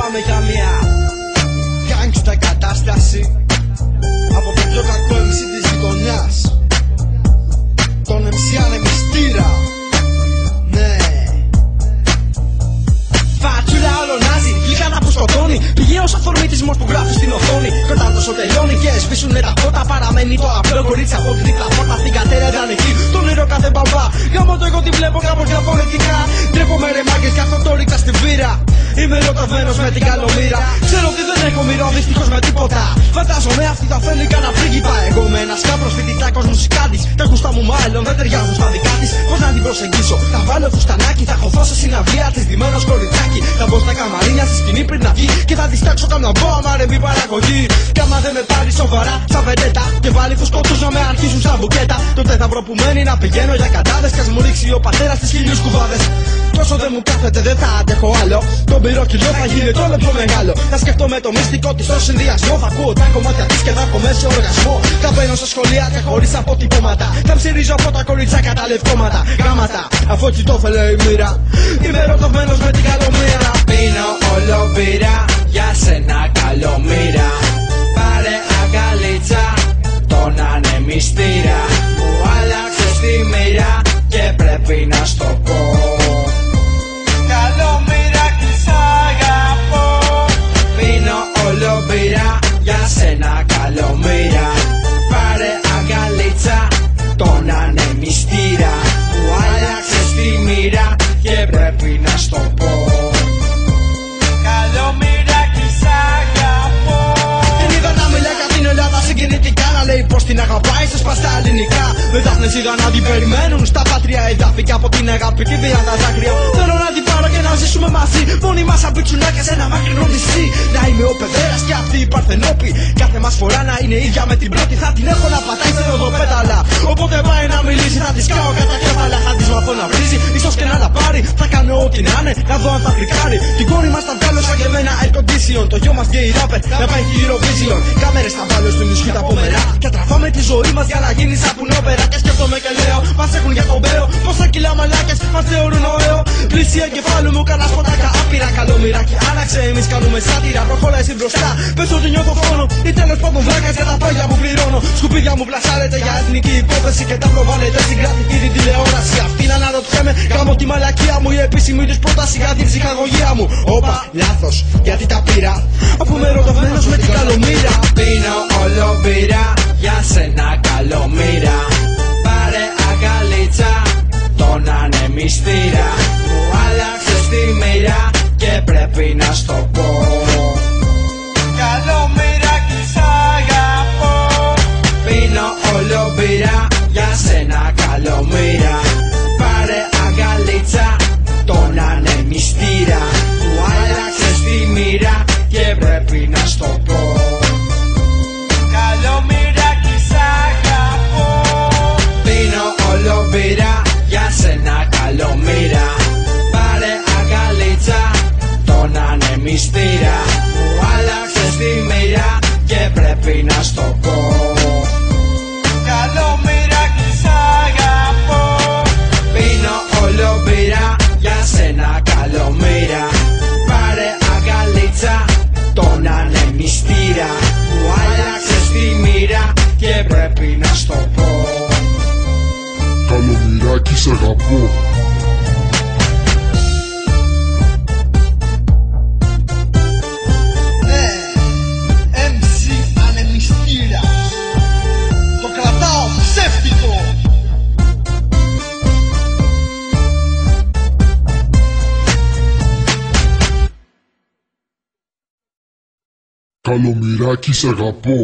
πάμε για μια γκάγκστα κατάσταση από το πιο κακό MC της γειτονιάς, τον MC Ανεμιστήρα. Ναι, φατσούλα ολονάζει, γλυκάνα που σκοτώνει, πηγαίος αφορμητισμός που γράφει στην οθόνη. Και όταν τόσο τελειώνει και σβήσουνε τα φώτα, παραμένει το απλό κορίτσι από την δίπλα πόρτα. Στην κατέρα ήταν εκεί, τον ήρω κάθε μπαμπά. Γάμο το εγώ τη βλέπω κάπως διαφορετικά. Ντρέπομαι ρε μάγκες κι αυτό το ρίξα στην βήρα. Είμαι ερωτευμένος με την καλομήρα. Ξέρω ότι δεν έχω μοιρό δυστυχώς με τίποτα. Φαντάζομαι αυτή θα θέλει κανένα πρίγκιπα. Εγώ με ένας κάμπρος φοιτητάκος μουσικάτης. Τα γούστα μου μάλλον δεν ταιριάζουν στα δικά της. Πώς να την προσεγγίσω, θα βάλω φουστανάκι. Θα χωθώ σε συναυλία της ντυμένος κοριτσάκι. Θα μπω στα καμαρίνια στη σκηνή πριν να βγει. Και θα της τάξω καμιά μπόμα ρε μη παραγωγή. Κι άμα δεν με πάρει σοβαρά σαν βεντέτα και βάλει φουσκωτούς να με αρχίσουν σαν μπουκέτα, τότε θα βρω που μένει να πηγαίνω για κατάδες. Κι ας μου ρίξει ο πατέρας τις χίλιους κουβάδες. Τόσο δεν μου κάθεται δεν θα αντέχω άλλο. Το πυρόκυλο θα γίνει το λεπτό μεγάλο. Θα σκεφτόμαι το μυστικό της στο συνδυασμό. Θα ακούω τα κομμάτια της και θα έχω μέσα οργασμό. Θα μπαίνω στα σχολεία και χωρίς αποτυπώματα. Θα ψηρίζω από τα κοριτσάκια τα λευκόματα. Γάματα, αφού έτσι το θέλει η μοίρα. Είμαι ερωτευμένος με την καλομήρα. Πίνω όλο μπύρα, για σένα καλομήρα. Πάρε αγκαλίτσα, τον ανεμιστήρα. Μου άλλαξες τη μοίρα και πρέπει να στο πω. Καλομήρα κι σ' αγαπώ. Πίνω όλο μπύρα, για σένα καλομήρα. Πάρε αγκαλίτσα, τον ανεμιστήρα. Μου άλλαξες τη μοίρα και πρέπει να στο πω. Καλομήρα κι σ' αγαπώ. Την είδα να μιλάει για την Ελλάδα συγκινητικά, να λέει πως την αγαπάει σε σπαστά ελληνικά. Με δάφνες είδα να την περιμένουν στα πάτρια εδάφη και από την αγάπη τη βία τα δάκρυα. Θέλω να την πάρω και να ζήσουμε μαζί, μόνοι μας σαν πιτσουνάκια σε ένα μακρινό νησί. Να είμαι ο Πεδέρας και αυτή η Παρθενόπη. Κάθε μας φορά να είναι ίδια με την πρώτη. Θα την έχω να πατάει σε ροδοπέταλα. Όποτε πάει να μιλήσει θα της κάω κατά κέφαλα. Θα της μάθω να βρίζει, ίσως και να τα πάρει. Θα κάνω ό,τι να είναι, να δω αν θα φρικάρει. Την κόρη μας θα βγάλω σαν και εμένα air condition. Το γιο μας και η ράπερ να πάει Eurovision. Κάμερες θα βάλω στην ουσχή τα πομερά. Και τραβάμε τη ζωή μας για να γίνει σαν πουνόπερα. Και σκέφτομαι και λέω, μας έχουν για τον μπέο. Πόσα κιλά μαλάκες μας θεωρούν ωραίο. Πλήση εγκεφάλου μου κάνα σποτάκια άπειρα. Καλομηράκι άλλαξε, εμείς κάνουμε σάτυρα. Προχώρα εσύ μπροστά, πες ότι νιώθω φόνο. Ή τέλος πάντων βράκας για τα πάγια που πληρώνω. Σκουπίδια μου βλασάρετε για εθνική υπόθεση και τα προβάλλετε στην κρατική την τηλεόραση. Αυτή να αναρωτιέμαι, κάνω τη μαλακία μου. Η επίσημη τους πρόταση για την ψυχαγωγία μου. Όπα, λάθος, γιατί τα πήρα. Αφού είμαι ερωτευμένος με την καλομήρα. Πίνω όλο μπύρα, για σένα καλομήρα. Πάρε αγκαλίτσα, τον ανεμιστήρα. Μου άλλαξες τη μοίρα και πρέπει να στο πω. Καλομήρα κι σ' αγαπώ. Πίνω όλο μπύρα, για σένα καλομήρα. Πάρε αγκαλίτσα, τον ανεμιστήρα. Μου άλλαξες τη μοίρα και πρέπει να στο πω. Καλομήρα κι σ' αγαπώ. Πίνω όλο μπύρα, για σένα καλομήρα. Πάρε αγκαλίτσα, τον ανεμιστήρα. Μου άλλαξες τη μοίρα και πρέπει να στο πω. Καλομήρα κι σ' αγαπώ. Πίνω όλο μπύρα, για σένα καλομήρα. Πάρε αγκαλίτσα, τον ανεμιστήρα. Μου άλλαξες τη μοίρα και πρέπει να στο πω. Καλομηράκι σ' αγαπώ. Ναι, MC Ανεμιστήρας. Το κρατάω ψεύτικο. Καλομηράκι σ' αγαπώ.